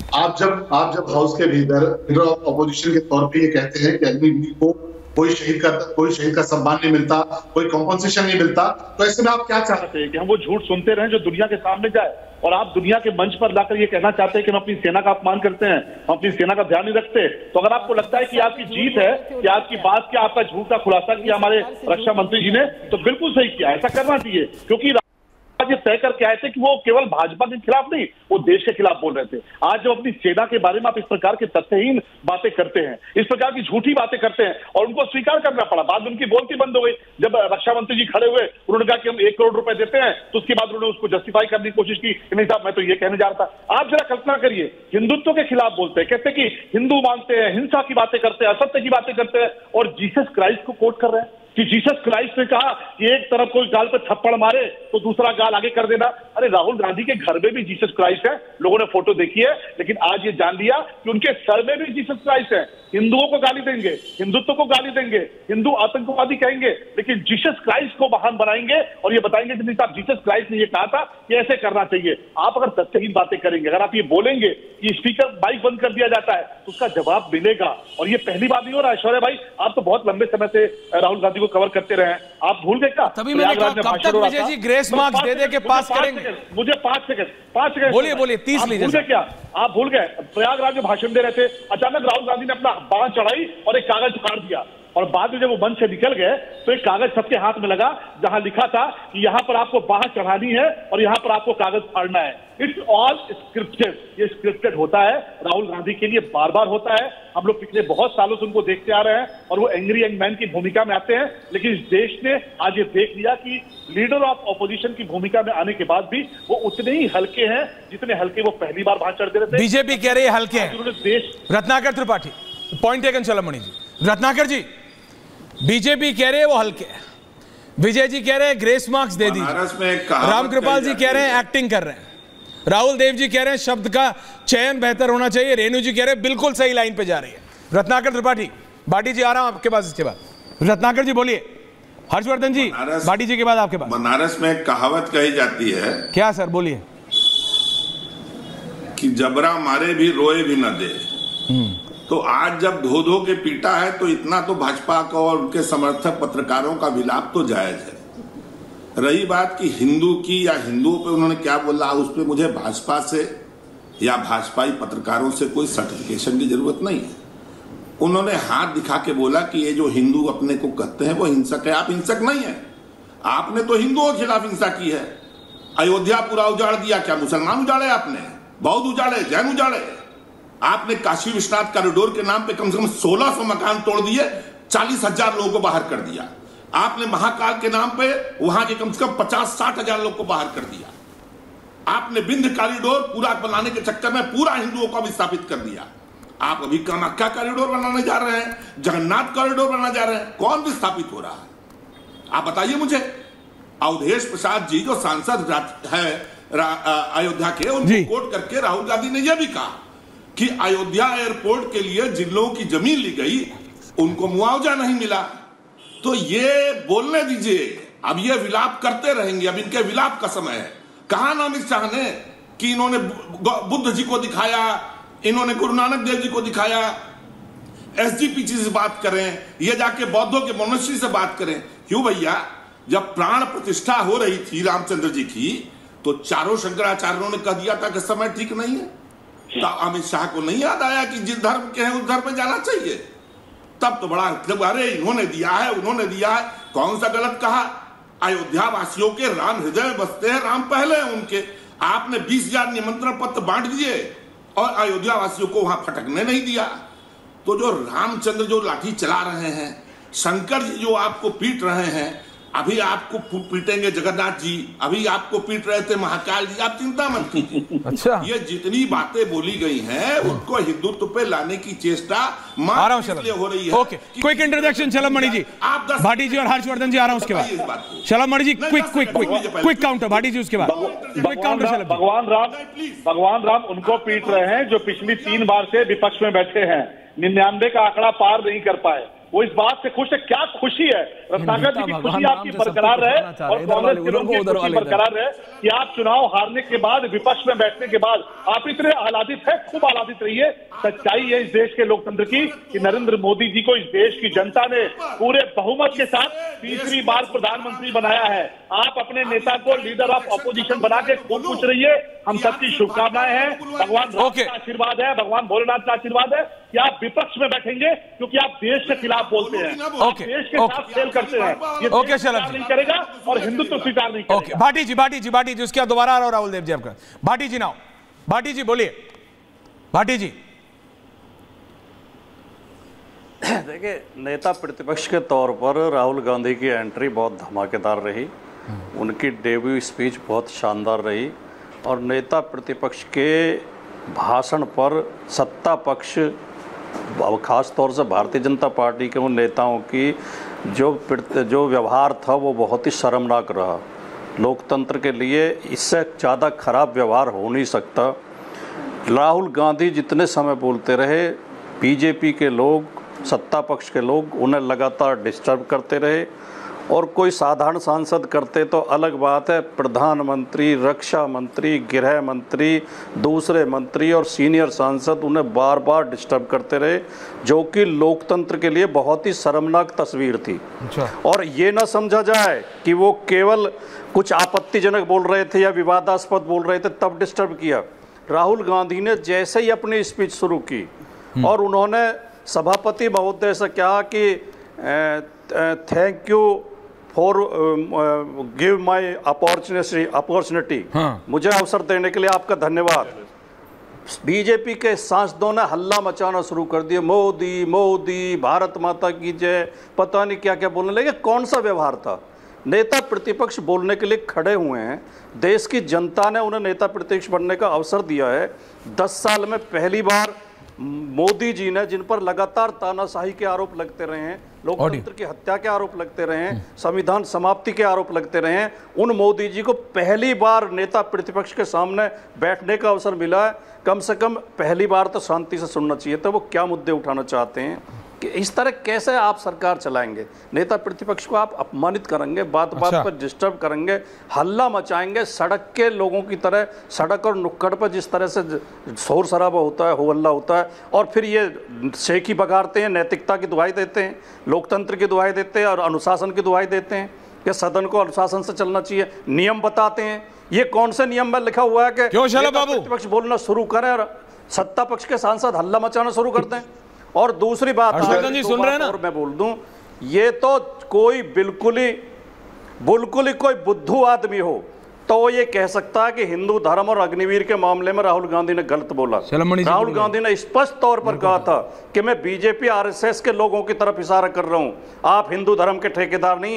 आप जब हाउस के भीतर लीडर ऑफ अपोजिशन के तौर पे ये कहते हैं कि अग्निवीर को कोई शहीद का सम्मान नहीं मिलता, कोई कॉम्पनसेशन नहीं मिलता, तो ऐसे में आप क्या चाहते हैं कि हम वो झूठ सुनते रहें जो दुनिया के सामने जाए, और आप दुनिया के मंच पर लाकर ये कहना चाहते हैं कि हम अपनी सेना का अपमान करते हैं, हम अपनी सेना का ध्यान नहीं रखते? तो अगर आपको लगता है कि आपकी जीत है कि आपकी बात क्या, आपका झूठ का खुलासा किया हमारे रक्षा मंत्री जी ने, तो बिल्कुल सही किया, ऐसा करना चाहिए। क्योंकि ये तय करके आए थे कि वो केवल भाजपा के खिलाफ नहीं, वो देश के खिलाफ बोल रहे थे। आज जब अपनी सेना के बारे में आप इस प्रकार के तथ्यहीन बातें करते हैं, इस प्रकार की झूठी बातें करते हैं, और उनको स्वीकार करना पड़ा, बाद में उनकी बोलती बंद हो गई। जब रक्षा मंत्री जी खड़े हुए, उन्होंने कहा कि हम 1 करोड़ रुपए देते हैं, तो उसके बाद उन्होंने उसको जस्टिफाई करने की कोशिश की, नहीं साहब मैं तो ये कहने जा रहा था। आप जरा कल्पना करिए, हिंदुत्व के खिलाफ बोलते हैं, कहते हैं कि हिंदू मानते हैं, हिंसा की बातें करते हैं, असत्य की बातें करते हैं, और जीसस क्राइस्ट को कोट कर रहे हैं कि जीसस क्राइस्ट ने कहा कि एक तरफ कोई गाल पे थप्पड़ मारे तो दूसरा गाल आगे कर देना। अरे राहुल गांधी के घर में भी जीसस क्राइस्ट है, लोगों ने फोटो देखी है, लेकिन आज ये जान लिया कि उनके सर में भी जीसस क्राइस्ट है। हिंदुओं को गाली देंगे, हिंदुत्व को गाली देंगे, हिंदू आतंकवादी कहेंगे, लेकिन जीसस क्राइस्ट को महान बनाएंगे और ये बताएंगे कि नहीं साहब जीसस क्राइस्ट ने ये कहा था कि ऐसे करना चाहिए। आप अगर तथ्यहीन बातें करेंगे, अगर आप ये बोलेंगे कि स्पीकर माइक बंद कर दिया जाता है, तो उसका जवाब मिलेगा। और ये पहली बात नहीं हो रहा है शौर्य भाई, आप तो बहुत लंबे समय से राहुल गांधी को कवर करते रहे हैं, आप भूल गए क्या? तभी मैंने कहा कब तक विजय जी ग्रेस मार्क्स दे के पास करेंगे? मुझे 5 सेकंड बोलिए 30 लीजिए। क्या आप भूल गए? प्रयागराज में भाषण दे रहे थे, अचानक राहुल गांधी ने अपना बांह चढ़ाई और एक कागज फाड़ दिया, और बाद में जब वो मंच से निकल गए तो एक कागज सबके हाथ में लगा जहां लिखा था कि यहां पर आपको बांह चढ़ानी है और यहां पर आपको कागज फाड़ना है। इट्स ऑल स्क्रिप्टेड, ये स्क्रिप्टेड होता है, राहुल गांधी के लिए बार बार होता है। हम लोग पिछले बहुत सालों से उनको देखते आ रहे हैं और वो एंग्री यंग मैन की भूमिका में आते हैं, लेकिन इस देश ने आज ये देख लिया कि लीडर ऑफ ऑपोजिशन की भूमिका में आने के बाद भी वो उतने ही हल्के हैं जितने हल्के वो पहली बार बांह चढ़ दे रहे थे। बीजेपी कह रही है हल्के हैं। देश रत्नाकर त्रिपाठी, पॉइंट टेकन चलमणि जी। रत्नाकर जी, बीजेपी कह रहे हैं वो हल्के हैं, विजय जी कह रहे हैं ग्रेस मार्क्स दे दीजिए, रामकृपाल जी कह रहे हैं एक्टिंग कर रहे हैं, राहुल देव जी कह रहे हैं शब्द का चयन बेहतर होना चाहिए, रेणु जी कह रहे हैं बिल्कुल सही लाइन पे जा रही है। रत्नाकर त्रिपाठी, बाटी जी आ रहा हूं आपके पास, इसके बाद रत्नाकर जी बोलिए, हर्षवर्धन जी बाटी जी के बाद आपके पास। बनारस में एक कहावत कही जाती है, क्या सर बोलिए? कि जबरा मारे भी रोए भी न दे। तो आज जब धो धो के पीटा है तो इतना तो भाजपा का और उनके समर्थक पत्रकारों का विलाप तो जायज है। रही बात कि हिंदू की या हिंदुओं पे उन्होंने क्या बोला, उस पर मुझे भाजपा से या भाजपाई पत्रकारों से कोई सर्टिफिकेशन की जरूरत नहीं है। उन्होंने हाथ दिखा के बोला कि ये जो हिंदू अपने को कहते हैं वो हिंसक है। आप हिंसक नहीं है, आपने तो हिंदुओं के खिलाफ हिंसा की है। अयोध्या पूरा उजाड़ दिया, क्या मुसलमान उजाड़े आपने? बौद्ध उजाड़े, जैन उजाड़े। आपने काशी विश्वनाथ कॉरिडोर के नाम पे कम से कम 1600 मकान तोड़ दिए, 40,000 लोगों को बाहर कर दिया। आपने महाकाल के नाम पे वहां के कम से कम 50-60 हजार लोग को बाहर कर दिया। आपने विंध्य कॉरिडोर पूरा बनाने के चक्कर में पूरा हिंदुओं को विस्थापित कर दिया। आप अभी कामाख्या कॉरिडोर बनाने जा रहे हैं, जगन्नाथ कॉरिडोर बनाने जा रहे हैं, कौन विस्थापित हो रहा है? आप बताइए मुझे। अवधेश प्रसाद जी जो सांसद है अयोध्या के, उनको कोट करके राहुल गांधी ने यह भी कहा कि अयोध्या एयरपोर्ट के लिए जिन लोगों की जमीन ली गई उनको मुआवजा नहीं मिला। तो ये बोलने दीजिए, अब ये विलाप करते रहेंगे, अब इनके विलाप का समय है। कहा ना अमित शाह ने कि इन्होंने बुद्ध जी को दिखाया, इन्होंने गुरु नानक देव जी को दिखाया। एसजीपीसी से बात करें, ये जाके बौद्धों के मोनेस्ट्री से बात करें। क्यों भैया, जब प्राण प्रतिष्ठा हो रही थी रामचंद्र जी की, तो चारों शंकराचार्यों ने कह दिया था कि समय ठीक नहीं है। तो अमित शाह को नहीं याद आया कि जिस धर्म के हैं उस धर्म पे जाना चाहिए? तब तो बड़ा अरे इन्होंने दिया है, उन्होंने दिया है। कौन सा गलत कहा? अयोध्या वासियों के राम हृदय में बसते हैं, राम पहले हैं उनके। आपने 20,000 निमंत्रण पत्र बांट दिए और अयोध्या वासियों को वहां फटकने नहीं दिया। तो जो रामचंद्र जो लाठी चला रहे हैं, शंकर जी जो आपको पीट रहे हैं, अभी आपको पीटेंगे जगन्नाथ जी, अभी आपको पीट रहे थे महाकाल जी, आप चिंता मत कीजिए। अच्छा, ये जितनी बातें बोली गई हैं उनको हिंदुत्व पे लाने की चेष्टा इसलिए हो रही है। ओके, क्विक इंट्रोडक्शन चलमणि जी, आप भाटी जी और हर्षवर्धन जी आ रहा हूं उसके बाद। चलमणि जी क्विक काउंटर, भाटी जी उसके बाद क्विक काउंटर। भगवान राम उनको पीट रहे हैं जो पिछली 3 बार से विपक्ष में बैठे हैं, 99 का आंकड़ा पार नहीं कर पाए। वो इस बात से खुश है। क्या खुशी है रत्नाकर जी की खुशी आपकी बरकरार रहे और कांग्रेस के लोगों की खुशी बरकरार रहे कि आप चुनाव हारने के बाद विपक्ष में बैठने के बाद आप इतने आह्लादित है, खूब आह्लादित रहिए। सच्चाई है इस देश के लोकतंत्र की कि नरेंद्र मोदी जी को इस देश की जनता ने पूरे बहुमत के साथ तीसरी बार प्रधानमंत्री बनाया है। आप अपने नेता को लीडर ऑफ अपोजिशन बना के खूब पूछ रहिए। हम सबकी शुभकामनाएं हैं, भगवान राम का आशीर्वाद है, भगवान भोलेनाथ का आशीर्वाद है कि आप विपक्ष में बैठेंगे क्योंकि आप देश के खिलाफ बोलते हैं, देश के साथ खेल करते हैं। ये देश स्वीकार नहीं करेगा और हिंदुत्व स्वीकार नहीं करेगा। भाटी जी उसके बाद दोबारा आ रहा हूं राहुल देव जी आपका। भाटी जी नाउ, भाटी जी बोलिए। भाटी जी देखिए, नेता प्रतिपक्ष के तौर पर राहुल गांधी की एंट्री बहुत धमाकेदार रही, उनकी डेब्यू स्पीच बहुत शानदार रही और नेता प्रतिपक्ष के भाषण पर सत्ता पक्ष, खास तौर से भारतीय जनता पार्टी के उन नेताओं की जो व्यवहार था वो बहुत ही शर्मनाक रहा। लोकतंत्र के लिए इससे ज़्यादा खराब व्यवहार हो नहीं सकता। राहुल गांधी जितने समय बोलते रहे, बीजेपी के लोग, सत्ता पक्ष के लोग उन्हें लगातार डिस्टर्ब करते रहे और कोई साधारण सांसद करते तो अलग बात है, प्रधानमंत्री, रक्षा मंत्री, गृह मंत्री, दूसरे मंत्री और सीनियर सांसद उन्हें बार बार डिस्टर्ब करते रहे, जो कि लोकतंत्र के लिए बहुत ही शर्मनाक तस्वीर थी। और ये ना समझा जाए कि वो केवल कुछ आपत्तिजनक बोल रहे थे या विवादास्पद बोल रहे थे तब डिस्टर्ब किया। राहुल गांधी ने जैसे ही अपनी स्पीच शुरू की और उन्होंने सभापति महोदय से कहा कि thank you for give my opportunity, मुझे अवसर देने के लिए आपका धन्यवाद। बीजेपी के सांसदों ने हल्ला मचाना शुरू कर दिया, मोदी मोदी, भारत माता की जय, पता नहीं क्या क्या बोलने लगे। कौन सा व्यवहार था? नेता प्रतिपक्ष बोलने के लिए खड़े हुए हैं, देश की जनता ने उन्हें नेता प्रतिपक्ष बनने का अवसर दिया है। 10 साल में पहली बार मोदी जी ने, जिन पर लगातार तानाशाही के आरोप लगते रहे हैं, लोकतंत्र की हत्या के आरोप लगते रहे हैं, संविधान समाप्ति के आरोप लगते रहे हैं, उन मोदी जी को पहली बार नेता प्रतिपक्ष के सामने बैठने का अवसर मिला है। कम से कम पहली बार तो शांति से सुनना चाहिए था वो क्या मुद्दे उठाना चाहते हैं। कि इस तरह कैसे आप सरकार चलाएंगे? नेता प्रतिपक्ष को आप अपमानित करेंगे, बात बात पर डिस्टर्ब करेंगे, हल्ला मचाएंगे, सड़क के लोगों की तरह सड़क और नुक्कड़ पर जिस तरह से शोर शराबा होता है, हो हल्ला होता है, और फिर ये शेखी बगाड़ते हैं, नैतिकता की दुहाई देते हैं, लोकतंत्र की दुहाई देते हैं और अनुशासन की दुहाई देते हैं कि सदन को अनुशासन से चलना चाहिए, नियम बताते हैं। ये कौन से नियम में लिखा हुआ है कि प्रतिपक्ष बोलना शुरू करें और सत्ता पक्ष के सांसद हल्ला मचाना शुरू कर दें? और दूसरी बात सुन रहे हैं ना, और मैं बोल दूं, ये तो कोई बिल्कुल ही कोई बुद्धू आदमी हो तो ये कह सकता है कि हिंदू धर्म और अग्निवीर के मामले में राहुल गांधी ने गलत बोला। राहुल गांधी ने स्पष्ट तौर पर कहा था कि मैं बीजेपी आरएसएस के लोगों की तरफ इशारा कर रहा हूं, आप हिंदू धर्म के ठेकेदार नहीं हैं।